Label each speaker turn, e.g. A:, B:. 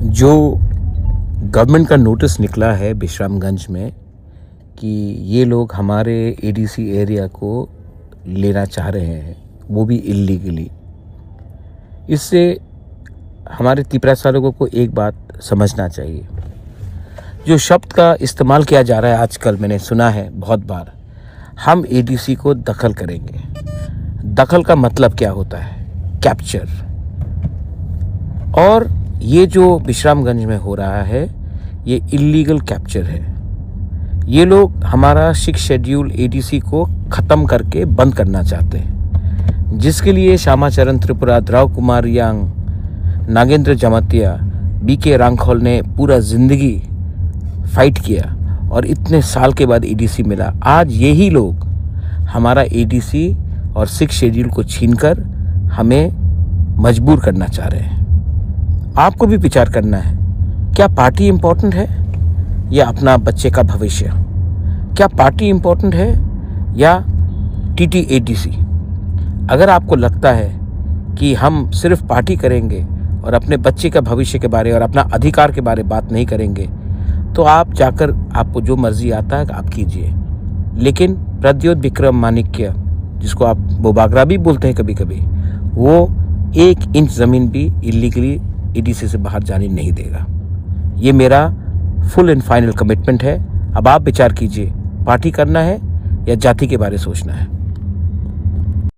A: जो गवर्नमेंट का नोटिस निकला है विश्रामगंज में कि ये लोग हमारे एडीसी एरिया को लेना चाह रहे हैं, वो भी इल्लीगली। इससे हमारे तिपरा लोगों को एक बात समझना चाहिए। जो शब्द का इस्तेमाल किया जा रहा है आजकल, मैंने सुना है बहुत बार, हम एडीसी को दखल करेंगे। दखल का मतलब क्या होता है? कैप्चर। और ये जो विश्रामगंज में हो रहा है ये इल्लीगल कैप्चर है। ये लोग हमारा 6 शेड्यूल एडीसी को ख़त्म करके बंद करना चाहते हैं, जिसके लिए श्यामाचरण त्रिपुरा, द्रव कुमार यांग, नागेंद्र जमातिया, बीके रांखोल ने पूरा ज़िंदगी फाइट किया और इतने साल के बाद एडीसी मिला। आज यही लोग हमारा एडीसी और 6 शेड्यूल को छीनकर हमें मजबूर करना चाह रहे हैं। आपको भी विचार करना है, क्या पार्टी इम्पोर्टेंट है या अपना बच्चे का भविष्य? क्या पार्टी इम्पोर्टेंट है या टीटीएडीसी? अगर आपको लगता है कि हम सिर्फ पार्टी करेंगे और अपने बच्चे का भविष्य के बारे और अपना अधिकार के बारे बात नहीं करेंगे, तो आप जाकर आपको जो मर्जी आता है आप कीजिए। लेकिन प्रद्योत विक्रम माणिक्य, जिसको आप बोबागरा भी बोलते हैं कभी कभी, वो 1 इंच ज़मीन भी इलीगली एडीसी से बाहर जाने नहीं देगा। ये मेरा फुल एंड फाइनल कमिटमेंट है। अब आप विचार कीजिए, पार्टी करना है या जाति के बारे सोचना है।